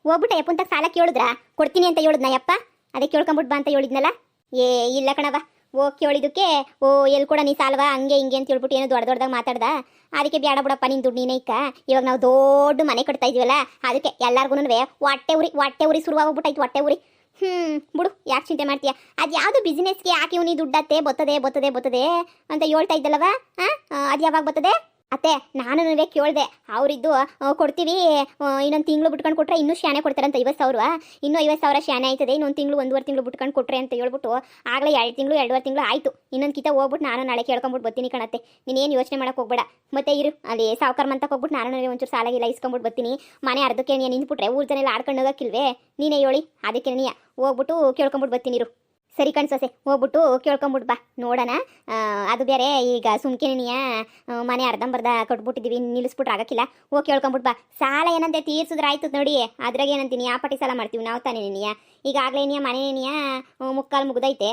ಹೋಗ್ಬಿಟ್ಟ ಯಪ್ಪಂತ ಸಾಲ ಕೇಳಿದ್ರ ಕೊಡ್ತೀನಿ ಅಂತ ಹೇಳಿದ್ನ ಯಪ್ಪ. ಅದಕ್ಕೆ ಕೇಳ್ಕೊಂಬಿಟ್ ಬಾ ಅಂತ ಹೇಳಿದ್ನಲ್ಲ. ಏ ಇಲ್ಲ ಕಣವ, ಹೋಗಿ ಕೇಳಿದಕ್ಕೆ ಓ ಎಲ್ಲಿ ಕೊಡ ನೀ ಸಾಲವ ಹಂಗೆ ಹಿಂಗೆ ಅಂತ ಹೇಳ್ಬಿಟ್ಟು ಏನೋ ದೊಡ್ಡದಾಗ ಮಾತಾಡ್ದ. ಅದಕ್ಕೆ ಬೇಡ ಬಿಡಪ್ಪ ನಿನ್ ದುಡ್ಡು ನೀನೇ ಇಕ್ಕ. ಇವಾಗ ನಾವು ದೊಡ್ಡ ಮನೆ ಕಟ್ತಾ ಇದೀವಲ್ಲ, ಅದಕ್ಕೆ ಎಲ್ಲಾರ್ಗು ಹೊಟ್ಟೆ ಉರಿ ಶುರುವಾಗ್ಬಿಟ್ಟಾಯ್ತು, ಹೊಟ್ಟೆ ಉರಿ. ಬಿಡು, ಯಾಕೆ ಚಿಂತೆ ಮಾಡ್ತೀಯ? ಅದು ಯಾವುದು ಬಿಸ್ನೆಸ್ಗೆ ಹಾಕಿ ನೀ ದುಡ್ಡತ್ತೆ ಬತ್ತದೆ ಅಂತ ಹೇಳ್ತಾ ಇದ್ದಲ್ಲವ. ಅದು ಯಾವಾಗ ಬರ್ತದೆ ಅತ್ತೆ? ನಾನು ಕೇಳಿದೆ, ಅವರಿದ್ದು ಕೊಡ್ತೀವಿ, ಇನ್ನೊಂದು ತಿಂಗಳು ಬಿಟ್ಕೊಂಡು ಕೊಟ್ರೆ ಇನ್ನೂ ಶಾನೆ ಕೊಡ್ತಾರಂತ 50,000. ಇನ್ನೂ 50,000 ಶಾನೆ ಆಯ್ತದೆ, ಇನ್ನೊಂದು ತಿಂಗಳು 1.5 ತಿಂಗಳು ಬಿಟ್ಕೊಂಡು ಕೊಟ್ರೆ ಅಂತ ಹೇಳ್ಬಿಟ್ಟು ಆಗಲೇ 2 ತಿಂಗಳು 2.5 ತಿಂಗಳು ಆಯಿತು. ಇನ್ನೊಂದು ಕಿತ ಹೋಗ್ಬಿಟ್ಟು ನಾನು ನಾಳೆ ಕೇಳ್ಕೊಂಬಿಟ್ಟು ಬರ್ತೀನಿ ಕಣತ್ತೆ. ನೀನೇನು ಯೋಚನೆ ಮಾಡೋಕೆ ಹೋಗ್ಬೇಡ. ಮತ್ತೆ ಇರು ಅಲ್ಲಿ ಸಾವುಕಾರ ಮಂತಕ್ಕೆ ಹೋಗ್ಬಿಟ್ಟು ನಾನು ಒಂಚೂರು ಸಾಲಾಗಿಲ್ಲ ಇಸ್ಕೊಂಬಿಟ್ಟು ಬರ್ತೀನಿ. ಮನೆ ಅರ್ಧಕ್ಕೆ ನೀನು ನಿಂತ್ಬಿಟ್ರೆ ಊರು ಜನ ಎಲ್ಲ ಆಡ್ಕೊಂಡು ಹೋಗೋಕ್ಕಿಲ್ವೇ? ನೀನೇ ಹೇಳಿ, ಅದಕ್ಕೆ ನೀ ಹೋಗ್ಬಿಟ್ಟು ಕೇಳ್ಕೊಂಬಿಟ್ಟು ಬರ್ತೀನಿ ಇರು. ಸರಿ ಕಣ್ಸೋಸೆ, ಹೋಗ್ಬಿಟ್ಟು ಕೇಳ್ಕೊಂಬಿಟ್ಟು ಬಾ ನೋಡೋಣ. ಅದು ಬೇರೆ ಈಗ ಸುಮ್ಕೆನೆಯ ಮನೆ ಅರ್ಧಂಬರ್ಧ ಕಟ್ಬಿಟ್ಟಿದ್ದೀವಿ, ನಿಲ್ಲಿಸ್ಬಿಟ್ರೆ ಆಗಕ್ಕಿಲ್ಲ. ಹೋಗಿ ಕೇಳ್ಕೊಂಬಿಟ್ಟು ಬಾ. ಸಾಲ ಏನಂತೆ ತೀರ್ಸಿದ್ರೆ ಆಯ್ತು ನೋಡಿ. ಅದ್ರಾಗ ಏನಂತೀನಿ, ಆ ಪಟ್ಟಿ ಸಾಲ ಮಾಡ್ತೀವಿ ನಾವು ತಾನೇ ನೀನಿಯ. ಈಗಾಗಲೇ ನೀ ಮನೆಯ ಮುಕ್ಕಾಲು ಮುಗ್ದೈತೆ.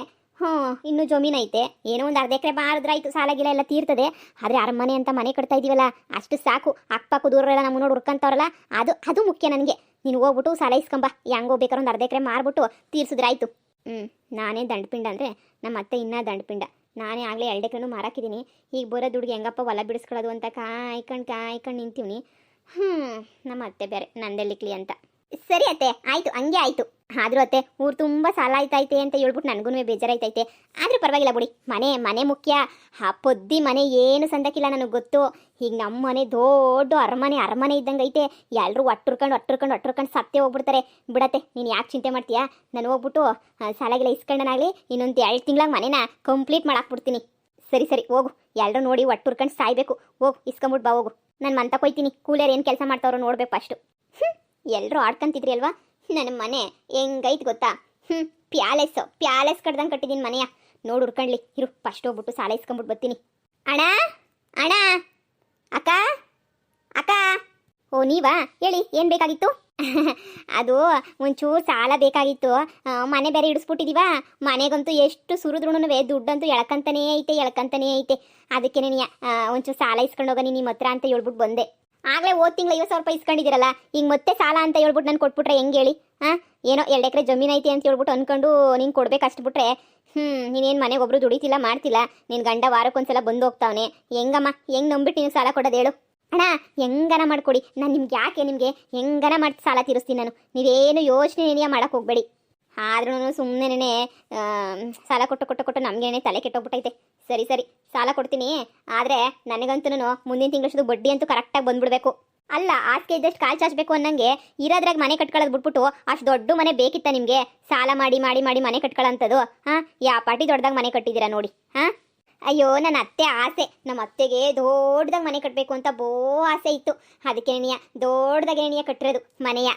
ಇನ್ನೂ ಜಮೀನು ಐತೆ, ಏನೋ ಒಂದು ಅರ್ಧ ಎಕರೆ ಮಾರಿದ್ರಾಯ್ತು, ಸಾಲಾಗಿಲ್ಲ ಎಲ್ಲ ತೀರ್ತದೆ. ಆದರೆ ಅರಮನೆ ಅಂತ ಮನೆ ಕಟ್ತಾ ಇದೀವಲ್ಲ, ಅಷ್ಟು ಸಾಕು. ಅಕ್ಕಪಕ್ಕ ದೂರರೆಲ್ಲ ನಮ್ಮ ನೋಡಿ ಹುಡ್ಕೊಂತವ್ರಲ್ಲ, ಅದು ಮುಖ್ಯ ನನಗೆ. ನೀನು ಹೋಗ್ಬಿಟ್ಟು ಸಾಲ ಇಸ್ಕೊಂಬ, ಹೆಂಗೋ ಬೇಕಾದ್ರೆ ಒಂದು ಅರ್ಧ ಎಕರೆ ಮಾರ್ಬಿಟ್ಟು ತೀರ್ಸಿದ್ರಾಯ್ತು. ನಾನೇ ದಂಡಪಿಂಡ ಅಂದರೆ ನಮ್ಮ ಅತ್ತೆ ಇನ್ನೂ ದಂಡಪಿಂಡ. ನಾನೇ ಆಗಲೇ 2 ಎಕರೆನೂ ಮಾರಾಕಿದ್ದೀನಿ. ಈಗ ಬರೋ ದುಡ್ಡಿಗೆ ಹೆಂಗಪ್ಪ ಹೊಲ ಬಿಡಿಸ್ಕೊಳ್ಳೋದು ಅಂತ ಕಾಯ್ಕೊಂಡು ನಿಂತೀವ್ನಿ. ನಮ್ಮ ಅತ್ತೆ ಬೇರೆ ನಂದೆಲ್ಲಿಕ್ಲಿ ಅಂತ. ಸರಿ ಅತ್ತೆ, ಆಯಿತು, ಹಂಗೆ ಆಯಿತು. ಆದರೂ ಅತ್ತೆ, ಊರು ತುಂಬ ಸಾಲ ಆಯ್ತೈತೆ ಅಂತ ಹೇಳ್ಬಿಟ್ಟು ನನಗೂ ಬೇಜಾರಾಯ್ತೈತೆ. ಆದರೂ ಪರವಾಗಿಲ್ಲ ಬಿಡಿ, ಮನೆ ಮುಖ್ಯ. ಆ ಪೊದ್ದಿ ಮನೆ ಏನು ಸಂದಕ್ಕಿಲ್ಲ, ನನಗೆ ಗೊತ್ತು. ಈಗ ನಮ್ಮ ಮನೆ ದೊಡ್ಡ ಅರಮನೆ ಇದ್ದಂಗೆ ಐತೆ. ಎಲ್ಲರೂ ಒಟ್ಟುರ್ಕೊಂಡು ಸತ್ತೇ ಹೋಗ್ಬಿಡ್ತಾರೆ. ಬಿಡತ್ತೆ, ನೀನು ಯಾಕೆ ಚಿಂತೆ ಮಾಡ್ತೀಯಾ? ನಾನು ಹೋಗ್ಬಿಟ್ಟು ಸಾಲಾಗಿಲ್ಲ ಇಸ್ಕೊಂಡನಾಗಲಿ ಇನ್ನೊಂದು 2 ತಿಂಗಳಾಗ ಮನೇನ ಕಂಪ್ಲೀಟ್ ಮಾಡಾಕ್ಬಿಡ್ತೀನಿ. ಸರಿ ಹೋಗು, ಎಲ್ಲರೂ ನೋಡಿ ಒಟ್ಟುರ್ಕೊಂಡು ಸಾಯ್ಬೇಕು. ಹೋಗು ಇಸ್ಕೊಂಬಿಟ್ಟು ಬಾ ಹೋಗು. ನಾನು ಮಂತಕ್ಕೆ ಹೋಯ್ತೀನಿ. ಕೂಲಿಯರ್ ಏನು ಕೆಲಸ ಮಾಡ್ತಾವ್ರೋ ನೋಡ್ಬೇಕು ಫಸ್ಟು. ಎಲ್ಲರೂ ಆಡ್ಕೊಂತಿದ್ರಿ ಅಲ್ವಾ? ನನ್ನ ಮನೆ ಹೆಂಗೈತೆ ಗೊತ್ತಾ? ಪ್ಯಾಲೇಸ್ ಕಟ್ದಂಗೆ ಕಟ್ಟಿದ್ದೀನಿ ಮನೆಯ. ನೋಡಿ ಹುಡ್ಕೊಂಡ್ಲಿ ಇರು, ಫಸ್ಟ್ ಹೋಗ್ಬಿಟ್ಟು ಸಾಲ ಇಸ್ಕೊಂಬಿಟ್ಟು ಬರ್ತೀನಿ. ಅಣ್ಣ ಅಕ್ಕ. ಓ ನೀವಾ? ಹೇಳಿ, ಏನು ಬೇಕಾಗಿತ್ತು? ಅದು ಒಂಚೂರು ಸಾಲ ಬೇಕಾಗಿತ್ತು. ಮನೆ ಬೇರೆ ಇಡಿಸ್ಬಿಟ್ಟಿದೀವ. ಮನೆಗಂತೂ ಎಷ್ಟು ಸುರಿದ್ರೂ ದುಡ್ಡಂತೂ ಎಳ್ಕಂತಾನೇ ಐತೆ. ಅದಕ್ಕೆ ನೀನು ಒಂಚೂರು ಸಾಲ ಇಸ್ಕೊಂಡು ಹೋಗ ನಿಮ್ಮ ಹತ್ರ ಅಂತ ಹೇಳ್ಬಿಟ್ಟು ಬಂದೆ. ಆಗಲೇ ಹೋದ ತಿಂಗಳು 50,000 ರೂಪಾಯಿ ಇಸ್ಕೊಂಡಿದ್ದೀರಲ್ಲ, ಈಗ ಮತ್ತೆ ಸಾಲ ಅಂತ ಹೇಳ್ಬಿಟ್ಟು ನಾನು ಕೊಟ್ಬಿಟ್ರೆ ಹೆಂಗೆ ಹೇಳಿ? ಏನೋ 2 ಎಕರೆ ಜಮೀನು ಐತಿ ಅಂತ ಹೇಳ್ಬಿಟ್ಟು ಅನ್ಕೊಂಡು ನೀನು ಕೊಡ್ಬೇಕು ಅಷ್ಟು ಬಿಟ್ರೆ, ನೀನೇನು ಮನೆಗೆ ಒಬ್ರು ದುಡಿತಿಲ್ಲ ಮಾಡ್ತಿಲ್ಲ. ನಿನ್ನ ಗಂಡ ವಾರಕ್ಕೊಂದ್ಸಲ ಬಂದು ಹೋಗ್ತಾವನೆ. ಹೆಂಗಮ್ಮ, ಹೆಂಗೆ ನಂಬಿಟ್ಟು ನೀನು ಸಾಲ ಕೊಡೋದು ಹೇಳು? ಅಣ್ಣ ಹೆಂಗನ ಮಾಡ್ಕೊಡಿ, ನಾನು ನಿಮ್ಗೆ ಹೆಂಗನ ಮಾಡಿ ಸಾಲ ತೀರಿಸ್ತೀನಿ ನಾನು. ನೀವೇನು ಯೋಚನೆ ಮಾಡೋಕೆ ಹೋಗಬೇಡಿ. ಆದ್ರೂ ಸುಮ್ಮನೆ ಸಾಲ ಕೊಟ್ಟು ನಮಗೇನೆ ತಲೆ ಕೆಟ್ಟೋಗ್ಬಿಟ್ಟೈತೆ. ಸರಿ ಸಾಲ ಕೊಡ್ತೀನಿ. ಆದರೆ ನನಗಂತೂ ಮುಂದಿನ ತಿಂಗಳಷ್ಟು ಬಡ್ಡಿ ಅಂತೂ ಕರೆಕ್ಟಾಗಿ ಬಂದ್ಬಿಡ್ಬೇಕು. ಅಲ್ಲ, ಆಸ್ಕೆ ಇದ್ದಷ್ಟು ಕಾಲು ಚಾಚಬೇಕು ಅನ್ನಂಗೆ ಇರೋದ್ರಾಗ ಮನೆ ಕಟ್ಕೊಳ್ಳೋದು ಬಿಟ್ಬಿಟ್ಟು ಅಷ್ಟು ದೊಡ್ಡ ಮನೆ ಬೇಕಿತ್ತ ನಿಮಗೆ? ಸಾಲ ಮಾಡಿ ಮನೆ ಕಟ್ಕೊಳ್ಳೋಂಥದ್ದು. ಯಾ ಪಾಟಿ ದೊಡ್ಡದಾಗ ಮನೆ ಕಟ್ಟಿದ್ದೀರಾ ನೋಡಿ. ಅಯ್ಯೋ, ನನ್ನ ಅತ್ತೆ ಆಸೆ. ನಮ್ಮ ಅತ್ತೆಗೆ ದೊಡ್ಡದಾಗ ಮನೆ ಕಟ್ಟಬೇಕು ಅಂತ ಆಸೆ ಇತ್ತು. ಅದಕ್ಕೆ ದೊಡ್ಡದಾಗೆ ಕಟ್ಟಿರೋದು ಮನೆಯ.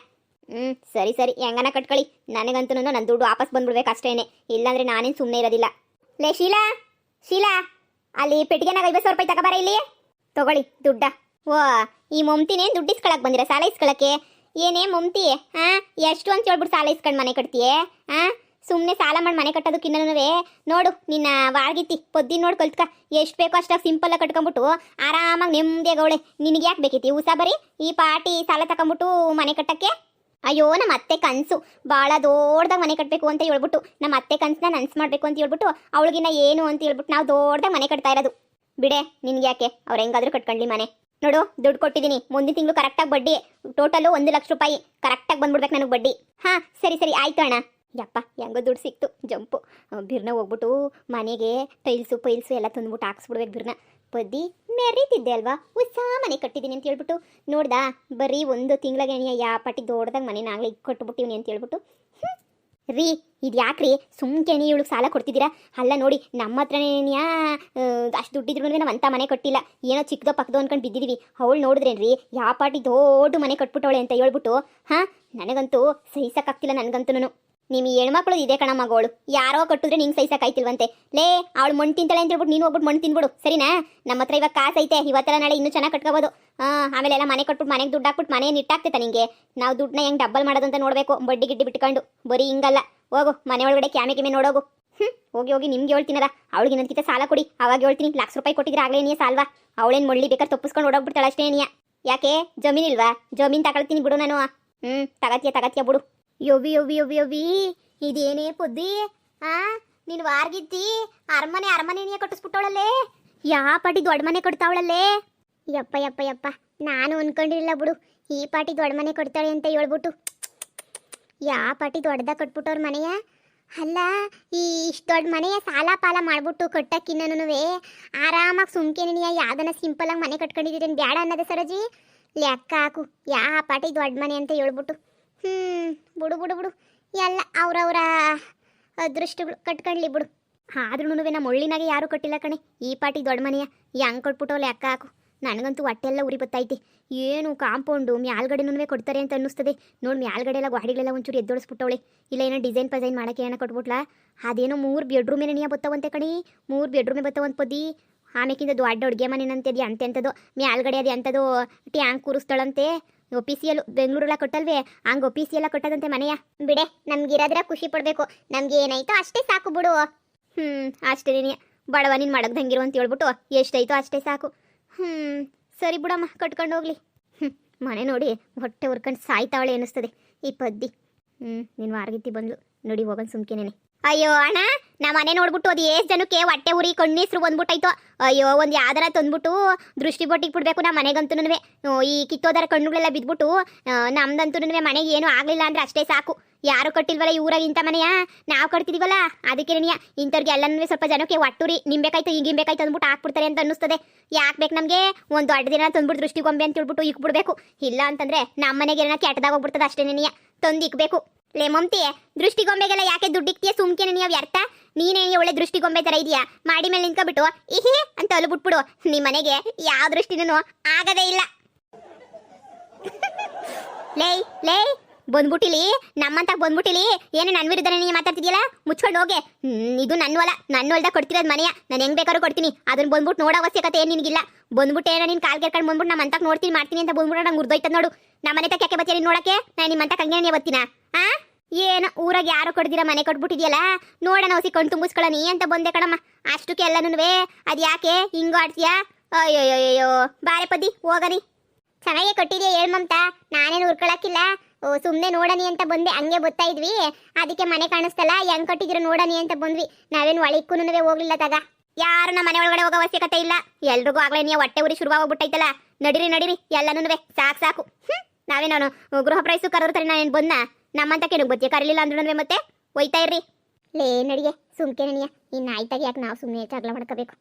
ಸರಿ ಹೆಂಗನ ಕಟ್ಕೊಳ್ಳಿ. ನನಗಂತೂ ನನ್ನ ದುಡ್ಡು ವಾಪಸ್ ಬಂದ್ಬಿಡ್ಬೇಕು ಅಷ್ಟೇನೆ. ಇಲ್ಲಾಂದ್ರೆ ನಾನೇನು ಸುಮ್ಮನೆ ಇರೋದಿಲ್ಲ. ಲೇ ಶೀಲಾ, ಅಲ್ಲಿ ಪೆಟ್ಟಿಗೆನಾಗ 50,000 ರೂಪಾಯಿ ತಗೋಬಾರ ಇಲ್ಲಿ. ತಗೊಳ್ಳಿ ದುಡ್ಡ. ಓ, ಈ ಮಮ್ತಿನೇನು ದುಡ್ಡು ಇಸ್ಕೊಳಕ್ ಬಂದಿರ? ಸಾಲ ಇಸ್ಕೊಳಕ್ಕೆ ಏನೇ ಮಮ್ತಿ? ಎಷ್ಟು ಅಂತ ಹೇಳ್ಬಿಟ್ಟು ಸಾಲ ಇಸ್ಕೊಂಡು ಮನೆ ಕಟ್ತೀಯೇ? ಸುಮ್ಮನೆ ಸಾಲ ಮಾಡಿ ಮನೆ ಕಟ್ಟೋದಕ್ಕಿನ್ನೂ ನೋಡು, ನಿನ್ನ ವಾರ್ಗಿತ್ತಿ ಪೊದ್ದಿನ ನೋಡಿ ಕಲ್ತ್ಕ. ಎಷ್ಟು ಬೇಕೋ ಅಷ್ಟಾಗಿ ಸಿಂಪಲ್ಲಾಗಿ ಕಟ್ಕೊಂಬಿಟ್ಟು ಆರಾಮಾಗಿ ನೆಮ್ಮದಿಯಾಗವಳೆ. ನಿನಗೆ ಯಾಕೆ ಬೇಕಿತ್ತು ಉಸಾ ಬರೀ ಈ ಪಾಟಿ ಸಾಲ ತಗೊಂಬಿಟ್ಟು ಮನೆ ಕಟ್ಟಕ್ಕೆ? ಅಯ್ಯೋ, ನಮ್ಮ ಅತ್ತೆ ಕನಸು ಭಾಳ ದೊಡ್ಡದಾಗ ಮನೆ ಕಟ್ಟಬೇಕು ಅಂತ ಹೇಳ್ಬಿಟ್ಟು, ನಮ್ಮ ಅತ್ತೆ ಕನಸನ್ನ ನನಸು ಮಾಡಬೇಕು ಅಂತ ಹೇಳ್ಬಿಟ್ಟು, ಅವಳಿಗಿನ್ನ ಏನು ಅಂತ ಹೇಳ್ಬಿಟ್ಟು ನಾವು ದೊಡ್ಡದಾಗ ಮನೆ ಕಟ್ತಾ ಇರೋದು. ಬಿಡೆ, ನಿನ್ಗೆ ಯಾಕೆ? ಅವ್ರು ಹೆಂಗಾದ್ರೂ ಕಟ್ಕೊಂಡ್ಲಿ ಮನೆ. ನೋಡು, ದುಡ್ಡು ಕೊಟ್ಟಿದ್ದೀನಿ. ಮುಂದಿನ ತಿಂಗಳು ಕರೆಕ್ಟಾಗಿ ಬಡ್ಡಿ ಟೋಟಲು 1 ಲಕ್ಷ ರೂಪಾಯಿ ಕರೆಕ್ಟಾಗಿ ಬಂದ್ಬಿಡ್ಬೇಕು ನನಗೆ ಬಡ್ಡಿ. ಸರಿ ಆಯ್ತು ಅಣ್ಣ. ಯಪ್ಪ, ಹೆಂಗೋ ದುಡ್ಡು ಸಿಕ್ತು, ಜಂಪು. ಬಿರ್ನ ಹೋಗ್ಬಿಟ್ಟು ಮನೆಗೆ ಟೈಲ್ಸು ಎಲ್ಲ ತಂದ್ಬಿಟ್ಟು ಹಾಕ್ಸ್ಬಿಡ್ಬೇಕು. ಬಿರ್ನ ಪದ್ದಿ ಮೆರೀತಿದ್ದೆ ಅಲ್ವಾ, ಹೊಸ ಮನೆ ಕಟ್ಟಿದ್ದೀನಿ ಅಂತ ಹೇಳ್ಬಿಟ್ಟು ನೋಡ್ದಾ? ಬರೀ 1 ತಿಂಗಳಿಗೆ ಯಾ ಪಟ್ಟಿ ದೊಡ್ಡದಾಗ ಮನೆ ನಾಗಲೇ ಕಟ್ಬಿಟ್ಟಿವ್ನಿ ಅಂತ ಹೇಳ್ಬಿಟ್ಟು. ರೀ, ಇದು ಯಾಕ್ರಿ ಸುಮ್ಕೆ ಇವಳಿಗೆ ಸಾಲ ಕೊಡ್ತಿದ್ದೀರಾ? ಅಲ್ಲ ನೋಡಿ, ನಮ್ಮ ಹತ್ರನೇ ಅಷ್ಟು ದುಡ್ಡಿದ್ರು ನಾವು ಅಂಥ ಮನೆ ಕಟ್ಟಿಲ್ಲ. ಏನೋ ಚಿಕ್ಕದೋ ಪಕ್ಕದೋ ಅನ್ಕೊಂಡು ಬಿದ್ದಿದ್ದೀವಿ. ಅವಳು ನೋಡಿದ್ರೇನ್ರಿ ಯಾ ಪಾಟಿ ದೊಡ್ಡ ಮನೆ ಕಟ್ಬಿಟ್ಟವಳೆ ಅಂತ ಹೇಳ್ಬಿಟ್ಟು. ನನಗಂತೂ ಸಹಿಸಕ್ಕಾಗ್ತಿಲ್ಲ. ನನಗಂತೂ ನಿಮ್ಮ ಹೆಣ್ಮಕ್ಳು ಇದೆ ಕಣ ಮಗಳು. ಯಾರೋ ಕಟ್ಟಿದ್ರೆ ನಿಂಗೆ ಸಹಿಸಕ್ಕಾಯ್ತಿಲ್ವಂತೆ. ಲೇ, ಅವಳು ಮಣ್ಣು ತಿಂತಾಳೆ ಅಂತ ಹೇಳ್ಬಿಟ್ಟು ನೀನು ಹೋಗ್ಬಿಟ್ಟು ಮಣ್ಣು ತಿನ್ಬಿಡು, ಸರಿನಾ? ನಮ್ಮ ಹತ್ರ ಇವಾಗ ಕಾಸು ಐತೆ, ಇವತ್ತೆಲ್ಲ ನಾಳೆ ಇನ್ನೂ ಚೆನ್ನಾಗಿ ಕಟ್ಕೋಬೋದು. ಆಮೇಲೆ ಎಲ್ಲ ಮನೆ ಕಟ್ಬಿಟ್ಟು ಮನೆಗೆ ದುಡ್ಡು ಹಾಕ್ಬಿಟ್ಟು ಮನೆ ನಿಟ್ಟಾಗ್ತೈತೆ ನಿಂಗೆ. ನಾವು ದುಡ್ಡನ್ನ ಹೆಂಗೆ ಡಬ್ಬಲ್ ಮಾಡೋದು ಅಂತ ನೋಡಬೇಕು. ಬಡ್ಡಿ ಗಿಡ್ಡಿ ಬಿಟ್ಕೊಂಡು ಬರೀ ಹಿಂಗಲ್ಲ. ಹೋಗು ಮನೆ ಒಳಗಡೆ ಕ್ಯಾಮೆ ನೋಡೋಗು. ಹೋಗಿ ನಿಮ್ಗೆ ಹೇಳ್ತೀನದ. ಅವಳಿಗೆ ಇನ್ನೊಂದ್ಕಿಂತ ಸಾಲ ಕೊಡಿ, ಅವಾಗ ಹೇಳ್ತೀನಿ. 1 ಲಕ್ಷ ರೂಪಾಯಿ ಕೊಟ್ಟಿದ್ರೆ ಆಗಲೇ ನೀ ಸಾಲ್ವಾ? ಅವಳೇನು ಮಳ್ಳಿ ಬೇಕಾದ್ರೆ ತಪ್ಪಿಸ್ಕೊಂಡು ಓಡೋಗ್ಬಿಡ್ತಾಳೆ ಅಷ್ಟೇ. ಯಾಕೆ ಜಮೀನಿಲ್ವಾ? ಜಮೀನು ತಗೊಳ್ತೀನಿ ಬಿಡು ನಾನು. ತಗತ್ಯ ಬಿಡು. ಯವ್ವಿ ಇದೇನೇ ಪೊದ್ದಿ ಆ ನೀನು ವಾರ್ಗಿದ್ದಿ ಅರಮನೆಯ ಕಟ್ಟಿಸ್ಬಿಟ್ಟವಳಲ್ಲೇ. ಯಾ ಪಾಟಿ ದೊಡ್ಡ ಮನೆ ಕೊಡ್ತಾವಳಲ್ಲೇ. ಯಪ್ಪ ನಾನು ಅನ್ಕೊಂಡಿರಲಿಲ್ಲ ಬಿಡು ಈ ಪಾಟಿ ದೊಡ್ಡ ಮನೆ ಕೊಡ್ತಾಳೆ ಅಂತ ಹೇಳ್ಬಿಟ್ಟು. ಯಾ ಪಾಟಿ ದೊಡ್ಡದಾಗ ಕಟ್ಬಿಟ್ಟವ್ರ ಮನೆಯ. ಅಲ್ಲ ಈ ಇಷ್ಟು ದೊಡ್ಡ ಮನೆಯ ಸಾಲ ಪಾಲ ಮಾಡ್ಬಿಟ್ಟು ಕಟ್ಟಕ್ಕಿನ್ನೂ ಆರಾಮಾಗಿ ಸುಮ್ಕೆನಿಯ ಯಾವ್ದನ್ನ ಸಿಂಪಲ್ ಆಗಿ ಮನೆ ಕಟ್ಕೊಂಡಿದ್ದೀರೇನು ಬ್ಯಾಡ ಅನ್ನೋದೇ ಸರೋಜಿ. ಲೆಕ್ಕ ಹಾಕು ಯಾ ಪಾಟಿ ದೊಡ್ಡ ಮನೆ ಅಂತ ಹೇಳ್ಬಿಟ್ಟು. ಬಿಡು ಎಲ್ಲ ಅವ್ರವ್ರ ಅದೃಷ್ಟಗಳು ಕಟ್ಕೊಳ್ಳಿ ಬಿಡು. ಆದ್ರೂ ನಮ್ಮ ಒಳ್ಳಿನಾಗೆ ಯಾರೂ ಕಟ್ಟಿಲ್ಲ ಕಣೆ ಈ ಪಾಟಿ ದೊಡ್ಡ ಮನೆಯ. ಹೆಂಗೆ ಕೊಟ್ಬಿಟ್ಟವು ಲೆಕ್ಕ ಹಾಕು. ನನಗಂತೂ ಹೊಟ್ಟೆಲ್ಲ ಉರಿ ಬತ್ತೈತಿ. ಏನು ಕಾಂಪೌಂಡು ಮ್ಯಾಲ್ಗಡೆನೂ ಕೊಡ್ತಾರೆ ಅಂತ ಅನ್ನಿಸ್ತದೆ ನೋಡಿ. ಮ್ಯಾಲ್ಗಡೆ ಎಲ್ಲ ಗಾಡಿಗಳೆಲ್ಲ ಒಂಚೂರು ಎದ್ದೊಳಿಸ್ಬಿಟ್ಟವಳೆ. ಇಲ್ಲ ಏನೋ ಡಿಸೈನ್ ಪೈಸೈನ್ ಮಾಡೋಕ್ಕೆ ಏನೋ ಕೊಟ್ಬಿಟ್ಲಾ. ಅದೇನೋ 3 ಬೆಡ್ರೂಮೇನೆ ನೀಯ ಬತ್ತವಂತೆ ಕಣಿ. 3 ಬೆಡ್ರೂಮೇ ಬತ್ತವಂತ ಪದ್ದಿ. ಆಮೇಕಿಂದ ದೊಡ್ಡ ಅಡುಗೆ ಮನೆನಂತದ್ದು ಅಂತೆಂಥದ್ದು ಮ್ಯಾಲ್ಗಡೆ ಅದು ಅಂಥದ್ದು ಟ್ಯಾಂಕ್ ಕೂರಿಸ್ತಾಳಂತೆ. ಒಪಿಸಿಯಲ್ ಬೆಂಗಳೂರೆಲ್ಲ ಕೊಟ್ಟಲ್ವೇ ಹಂಗೆ ಒಪಿಸಿಯೆಲ್ಲ ಕೊಟ್ಟದಂತೆ ಮನೆಯ. ಬಿಡೆ ನಮ್ಗಿರೋದ್ರ ಖುಷಿ ಪಡಬೇಕು. ನಮ್ಗೆ ಏನಾಯ್ತೋ ಅಷ್ಟೇ ಸಾಕು ಬಿಡು. ಅಷ್ಟೇ ಬಡವ ನೀನು ಮಡಗ್ದಂಗಿರು ಅಂತ ಹೇಳ್ಬಿಟ್ಟು ಎಷ್ಟಾಯ್ತೋ ಅಷ್ಟೇ ಸಾಕು. ಸರಿ ಬಿಡಮ್ಮ ಕಟ್ಕೊಂಡು ಹೋಗ್ಲಿ. ಮನೆ ನೋಡಿ ಹೊಟ್ಟೆ ಹುರ್ಕೊಂಡು ಸಾಯ್ತಾವಳೆ ಅನ್ನಿಸ್ತದೆ ಈ ಪದ್ದಿ. ನೀನು ವಾರಗಿತ್ತಿ ಬಂದ್ಲು ನೋಡಿ ಹೋಗೋಣ ಸುಮ್ಕೆನೇನೆ. ಅಯ್ಯೋ ಅಣ್ಣ ನಾ ಮನೆ ನೋಡ್ಬಿಟ್ಟು ಅದು ಎಷ್ಟು ಜನಕ್ಕೆ ಹೊಟ್ಟೆ ಉರಿ ಕಣ್ಣೀಸ್ರು ಬಂದ್ಬಿಟ್ಟಾಯ್ತು. ಅಯ್ಯೋ ಒಂದು ಯಾವ್ದಾರ ತಂದ್ಬಿಟ್ಟು ದೃಷ್ಟಿ ಬೊಟ್ಟಿಗೆ ಬಿಡ್ಬೇಕು ನಾ ಮನೆಗಂತೂ. ಈ ಕಿತ್ತೋದರ ಕಣ್ಣುಗಳೆಲ್ಲ ಬಿದ್ಬಿಟ್ಟು ನಮ್ದಂತೂ ಮನೆಗೆ ಏನೂ ಆಗಲಿಲ್ಲ ಅಂದ್ರೆ ಅಷ್ಟೇ ಸಾಕು. ಯಾರು ಕಟ್ಟಿಲ್ವಲ್ಲ ಊರಾಗ ಇಂಥ ಮನೆಯ ನಾವು ಕಟ್ತಿದೀವಲ್ಲ ಅದಕ್ಕೆ ನೀ ಇಂಥವ್ರಿಗೆ ಎಲ್ಲನೂ ಸ್ವಲ್ಪ ಜನಕ್ಕೆ ಒಟ್ಟುರಿ ನಿಂಬೇಕಾಯ್ತು ಹಿಂಗಿಂಬೇಕಾಯ್ತು ಅಂದ್ಬಿಟ್ಟು ಹಾಕ್ಬಿಡ್ತಾರೆ ಅಂತ ಅನ್ನಿಸ್ತದೆ. ಯಾಕೆ ಬೇಕು ನಮಗೆ ಒಂದು ದೊಡ್ಡ ದಿನ ತಂದ್ಬಿಟ್ಟು ದೃಷ್ಟಿಗೊಂಬೆ ಅಂತ ಹೇಳ್ಬಿಟ್ಟು ಇಕ್ಬಿಡ್ಬೇಕು. ಇಲ್ಲ ಅಂತಂದ್ರೆ ನಮ್ಮ ಮನೆಗೆ ಏನೋ ಕೆಟ್ಟದಾಗ ಹೋಗ್ಬಿಡ್ತದೆ ಅಷ್ಟೇ ನೀ ತಂದು ಇಕ್ಬೇಕು. ಲೇ ಮಮ್ತಿ ದೃಷ್ಟಿಗೊಂಬೆಗೆಲ್ಲ ಯಾಕೆ ದುಡ್ಡಿಕ್ತೀಯ ಸುಮ್ಕೆನೆ ನೀವು ವ್ಯರ್ಥ. ನೀನೇ ಒಳ್ಳೆ ದೃಷ್ಟಿಗೊಂಬೆ ಥರ ಇದೆಯಾ ಮಾಡಿ ಮೇಲೆ ನಿಂತ್ಕೊಬಿಟ್ಟು ಇಹೇ ಅಂತ ಅಲ್ಬಿಟ್ಬಿಡು. ನಿಮ್ಮ ಮನೆಗೆ ಯಾವ ದೃಷ್ಟಿನೂ ಆಗದೇ ಇಲ್ಲ. ಲೇ ಬಂದ್ಬಿಟ್ಟಿಲಿ ನಮ್ಮಂತ ಬಂದ್ಬಿಟ್ಟಿಲಿ ಏನು ನನ್ನ ವಿರುದ್ಧ ನೀನು ಮಾತಾಡ್ತಿದ್ಯಲ್ಲ ಮುಚ್ಕೊಂಡು ಹೋಗೆ. ಇದು ನನ್ನ ಹೊಲ್ದಾಗ ಕೊಡ್ತಿರೋದು ಮನೆಯ. ನಾನು ಹೆಂಗ್ ಬೇಕಾದ್ರೂ ಕೊಡ್ತೀನಿ. ಅದನ್ನ ಬಂದ್ಬಿಟ್ಟು ನೋಡೋ ಅವಶ್ಯಕತೆ ಏನು ನಿನಗಿಲ್ಲ. ಬಂದ್ಬಿಟ್ಟು ಏನೋ ನೀನು ಕಾಲ್ ಕೇಳ್ಕೊಂಡು ಬಂದ್ಬಿಟ್ಟು ನಮ್ಮ ಅಂತಕ್ಕೆ ನೋಡ್ತೀನಿ ಮಾಡ್ತೀನಿ ಅಂತ ಬಂದ್ಬಿಟ್ಟು ನಂಗೆ ಉರ್ದೋಯ್ತದ ನೋಡು. ನಮ್ಮ ಮನೆ ತಕ್ಕ ಯಾಕೆ ಬರ್ತೀನಿ ನೋಡಕ್ಕೆ. ನಾನು ನಿಮ್ಮ ಅಂತಕ್ಕೆ ಹಂಗೆ ಬರ್ತೀನ ಏನು ಊರಾಗ ಯಾರು ಕೊಡ್ದಿರ ಮನೆ ಕೊಟ್ಬಿಟ್ಟಿದ್ಯಲ್ಲ ನೋಡೋಣ ಹೊಸಿ ಕಣ್ ತುಂಬಿಸ್ಕೊಳ್ಳಿ ಅಂತ ಬಂದೆ ಕಣಮ್ಮ. ಅಷ್ಟಕ್ಕೆ ಎಲ್ಲನೂ ಅದು ಯಾಕೆ ಹಿಂಗೆ ಆಡ್ತೀಯಾ. ಅಯ್ಯೋ ಬಾರೆ ಪದ್ದಿ ಹೋಗನಿ. ಚೆನ್ನಾಗೇ ಕೊಟ್ಟಿದ್ಯಾ ಹೇಳ್ ಮಮತಾ. ನಾನೇನು ಉರ್ಕೊಳಕ್ಕಿಲ್ಲ ಸುಮ್ಮನೆ ನೋಡನಿ ಅಂತ ಬಂದೆ. ಹಂಗೆ ಬರ್ತಾ ಇದ್ವಿ ಅದಕ್ಕೆ ಮನೆ ಕಾಣಿಸ್ತಲ್ಲ ಹೆಂಗ್ ಕಟ್ಟಿದ್ರು ನೋಡನಿ ಅಂತ ಬಂದ್ವಿ. ನಾವೇನು ಒಳಕ್ಕೂ ಹೋಗ್ಲಿಲ್ಲ ತಗ. ಯಾರು ನಮ್ಮ ಮನೆ ಒಳಗಡೆ ಹೋಗೋ ಅವಶ್ಯಕತೆ ಇಲ್ಲ. ಎಲ್ರಿಗೂ ಆಗ್ಲೇ ನೀವು ಹೊಟ್ಟೆ ಉರಿ ಶುರುವಾಗ್ಬಿಟ್ಟೈತಲ್ಲ. ನಡಿರಿ ಎಲ್ಲನೂ ಸಾಕು. ನಾವೇನು ಗೃಹ ಪ್ರವೇಶ ಕರೋರ್ತಾರೆ ನಾನೇನು ಬಂದ ನಮ್ಮಂತ ಕೆನಗೆ ಬತ್ತಿ ಕರೀಲಿಲ್ಲ ಅಂದ್ರೂ ಮತ್ತೆ ಒಯ್ತಾ ಇರ್ರಿ. ಲೇ ನಡಿಗೆ ಸುಮ್ಕೆ ನನಗೆ ಇನ್ನು ಆಯ್ತಾಗ ಯಾಕೆ ನಾವು ಸುಮ್ಮನೆ ಜಗಳ ಮಾಡ್ಕೋಬೇಕು.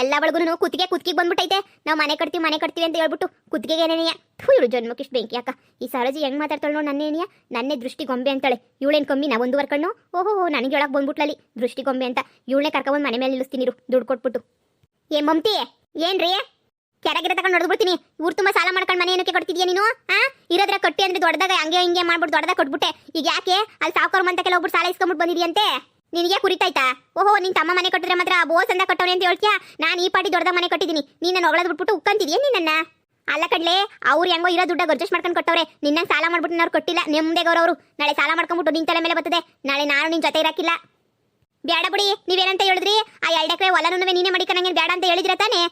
ಎಲ್ಲ ಒಳಗೂ ಕುತ್ತಿಗೆ ಬಂದ್ಬಿಟ್ಟೈತೆ. ನಾವು ಮನೆ ಕಟ್ತೀವಿ ಅಂತ ಹೇಳ್ಬಿಟ್ಟು ಕುತ್ತಿಗೆಗೆ ಏನೇನೆಯ ಇವಳು ಜನ್ಮಕ್ಕಿಷ್ಟು ಬೆಂಕಿ ಅಕ್ಕ. ಈ ಸರೋಜಿ ಹೆಂಗ್ ಮಾತಾಡ್ತಾಳೆ ನೋಡಿ ನನ್ನೇನೆಯ. ನನ್ನೇ ದೃಷ್ಟಿಗೊಂಬೆ ಅಂತಾಳೆ. ಇವಳೇನು ಕಮ್ಮಿ ನಾ 1 ಕಣ್ಣು. ಓಹೋ ನನಗೆ ಹೇಳಕ್ ಬಂದ್ಬಿಟ್ಲಲ್ಲಿ ದೃಷ್ಟಿಗೊಂಬೆ ಅಂತ. ಇವಳನ್ನೇ ಕರ್ಕೊಂಡ್ಬಂದು ಮನೆ ಮೇಲೆ ನಿಲ್ಲಿಸ್ತೀನಿ ದುಡ್ಡು ಕೊಟ್ಬಿಟ್ಟು. ಏ ಮಮ್ತಿ ಏನ್ರಿ ಕೆರಗಿರ ತಗೊಂಡು ನೋಡ್ಬಿಡ್ತೀನಿ. ಊರು ತುಂಬ ಸಾಲ ಮಾಡ್ಕೊಂಡು ಮನೆ ಏನಕ್ಕೆ ಕೊಡ್ತಿದ್ಯಾ ನೀನು. ಇರೋದ್ರ ಕಟ್ಟಿ ಅಂದ್ರೆ ದೊಡ್ಡದಾಗ ಹಂಗೆ ಹಿಂಗೆ ಮಾಡ್ಬಿಟ್ಟು ದೊಡ್ಡದಾಗ ಕೊಟ್ಬಿಟ್ಟೆ. ಈಗ ಯಾಕೆ ಅಲ್ಲಿ ಸಾವುಕಾರ ಅಂತ ಕೆಲವೊಬ್ರು ಸಾಲ ಇಸ್ಕೊಂಡ್ಬಿಟ್ಟು ಬಂದಿದ್ಯಂತೆ. ನಿನಗೆ ಕುರಿತಾಯ್ತಾ. ಓಹೋ ನಿನ್ ತಮ್ಮ ಮನೆ ಕಟ್ಟಿದ್ರೆ ಮಾತ್ರ ಬೋಸ್ ಅಂತ ಕಟ್ಟವನೆ ಅಂತ ಹೇಳ್ತೀಯಾ. ನಾನು ಈ ಪಾಟಿ ದೊಡ್ಡದಾಗ ಮನೆ ಕಟ್ಟಿದ್ದೀನಿ. ನೀನು ಹೊಗಳದ್ ಬಿಟ್ಬಿಟ್ಟು ಉಕ್ಕಂತಿದ್ಯಾ ನಿನ್ನ. ಅಲ್ಲ ಕಡ್ಲೆ ಅವ್ರು ಹೆಂಗೋ ಇರೋ ದುಡ್ಡ ಅಡ್ಜಸ್ಟ್ ಮಾಡ್ಕೊಂಡು ಕೊಟ್ಟವ್ರೆ. ನಿನ್ನ ಸಾಲ ಮಾಡ್ಬಿಟ್ಟು ಅವ್ರು ಕೊಟ್ಟಿಲ್ಲ ನೆಮ್ಮದಿಗವ್ರವ್ರು. ನಾಳೆ ಸಾಲ ಮಾಡ್ಕೊಂಡ್ಬಿಟ್ಟು ನಿನ್ ತಲೆ ಮೇಲೆ ಬರ್ತದೆ. ನಾಳೆ ನಾನು ನಿನ್ ಜೊತೆ ಇರಾಕಿಲ್ಲ. ಬೇಡ ಬಿಡಿ ನೀವೇನಂತ ಹೇಳಿದ್ರಿ. ಆ 2 ಎಕರೆ ಹೊಲನೂ ನೀನೇ ಮಡಿಕನಂಗೆ ಬೇಡ ಅಂತ ಹೇಳಿದ್ರೆ ತಾನೇ.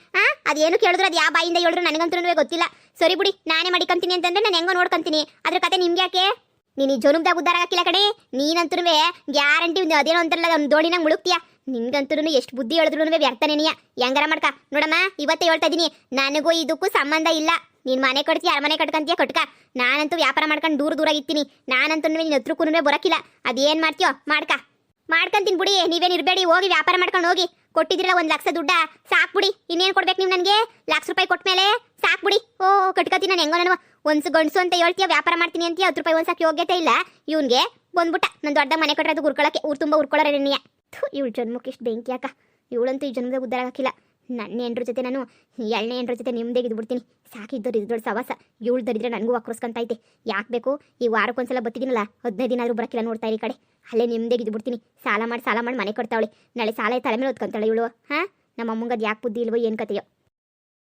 ಅದೇನು ಕೇಳಿದ್ರು ಅದು ಯಾವ ಬಾಯಿಂದ ಹೇಳಿದ್ರು ನನಗಂತೂ ಗೊತ್ತಿಲ್ಲ. ಸರಿ ಬಿಡಿ ನಾನೇ ಮಡಿಕಂತೀನಿ ಅಂತಂದ್ರೆ ನಾನು ಹೆಂಗೋ ನೋಡ್ಕೊಂತೀನಿ. ಅದ್ರ ಕತೆ ನಿಮ್ಗೆ ಯಾಕೆ. ನೀನು ಈ ಜನುಮ್ದಾಗ ಉದ್ದಾರ ಹಾಕಿಲ್ಲ ಕಡೆ. ನೀನಂತೂ ಗ್ಯಾರಂಟಿ ಅದೇನೋ ಅಂತಾರಲ್ಲ ಒಂದು ದೋಣಿನಾಗ ಮುಳುಗ್ತೀಯ. ನಿನ್ಗಂತೂ ಎಷ್ಟು ಬುದ್ಧಿ ಹೇಳಿದ್ರು ವ್ಯರ್ಥನೇನಿಯ. ಹೆಂಗಾರ ಮಾಡ್ಕ ನೋಡಮ್ಮ. ಇವತ್ತೇ ಹೇಳ್ತಾ ಇದೀನಿ ನನಗೂ ಇದಕ್ಕೂ ಸಂಬಂಧ ಇಲ್ಲ. ನೀನ್ ಮನೆ ಕಟ್ತೀಯ ಅರಮನೆ ಕಟ್ಕಂತೀಯ ಕಟ್ಕ. ನಾನಂತೂ ವ್ಯಾಪಾರ ಮಾಡ್ಕೊಂಡು ದೂರ ಇರ್ತೀನಿ. ನಾನಂತೂ ನಿನ್ನ ಹತ್ರಕ್ಕೂ ಬರೋಕಿಲ್ಲ. ಅದೇನ್ ಮಾಡ್ತೀಯೋ ಮಾಡ್ಕೊಂತೀನಿ ಬಿಡಿ. ನೀವೇನು ಇರಬೇಡಿ ಹೋಗಿ ವ್ಯಾಪಾರ ಮಾಡ್ಕೊಂಡು ಹೋಗಿ. ಕೊಟ್ಟಿದ್ರಲ್ಲ 1 ಲಕ್ಷ ದುಡ್ಡ ಸಾಕ್ಬಿಡಿ. ಇನ್ನೇನು ಕೊಡ್ಬೇಕು ನೀವು ನನಗೆ. ₹1,00,000 ಕೊಟ್ಟ ಮೇಲೆ ಸಾಕ್ಬಿಡಿ. ಓ ಕಟ್ಕತೀನಿ ನಾನು ಹೆಂಗೋ. ನಾನು ಒಂದು ಗಂಡಸು ಅಂತ ಹೇಳ್ತೀಯ ವ್ಯಾಪಾರ ಮಾಡ್ತೀನಿ ಅಂತೀಯ. ₹10 ಒಂದ್ಸಕ್ಕೆ ಯೋಗ್ಯತೆ ಇಲ್ಲ ಇವನ್ಗೆ. ಬಂದ್ಬಿಟ್ಟ ನಾನು ದೊಡ್ಡ ಮನೆ ಕಟ್ಟೋದು ಉರ್ಕೊಳಕ್ಕೆ ಊರು ತುಂಬ ಉರ್ಕೊಳ್ಳೋರೆ ನೆನೆಯ. ಇವಳು ಜನ್ಮಕ್ಕೆ ಇಷ್ಟು ಬೆಂಕಿ ಯಾಕ. ಇವಳಂತೂ ಈ ಜನ್ಮದಾಗ ಉದ್ದಾರ ಹಾಕಿಲ್ಲ. ನನ್ನ ಹೆಂಡ್ರ ಜೊತೆ ನಾನು 2ನೇ ಹೆಂಡ್ರ ಜೊತೆ ನಿಮ್ದೇಗೆ ಇದ್ಬಿಡ್ತೀನಿ. ಸಾಕಿದ್ದವ್ರು ಇದು ದೊಡ್ಡ ಸವಾಸ. ಇವಳು ದರಿದ್ರೆ ನನಗೂ ವಕ್ರಸ್ಕೊಂತೈತೆ. ಯಾಕೆ ಬೇಕು ಈ ವಾರಕ್ಕೊಂದ್ಸಲ ಬತ್ತಿದ್ದೀನಲ್ಲ 15 ದಿನ ಆದರೂ ಬರೋಕ್ಕಿಲ್ಲ. ನೋಡ್ತಾ ಇರಿ ಕಡೆ ಅಲ್ಲೇ ನಿಮ್ದೇಗೆ ಇದ್ಬಿಡ್ತೀನಿ. ಸಾಲ ಮಾಡಿ ಮನೆ ಕೊಡ್ತಾವಳೆ. ನಾಳೆ ಸಾಲ ತಲೆ ಮೇಲೆ ಹೊತ್ಕೊಂತಾಳೆ ಇವಳು. ನಮ್ಮ ಅಮ್ಮಂಗೆ ಅದು ಯಾಕೆ ಬುದ್ಧಿ ಇಲ್ವೋ ಏನು ಕತೆಯೋ.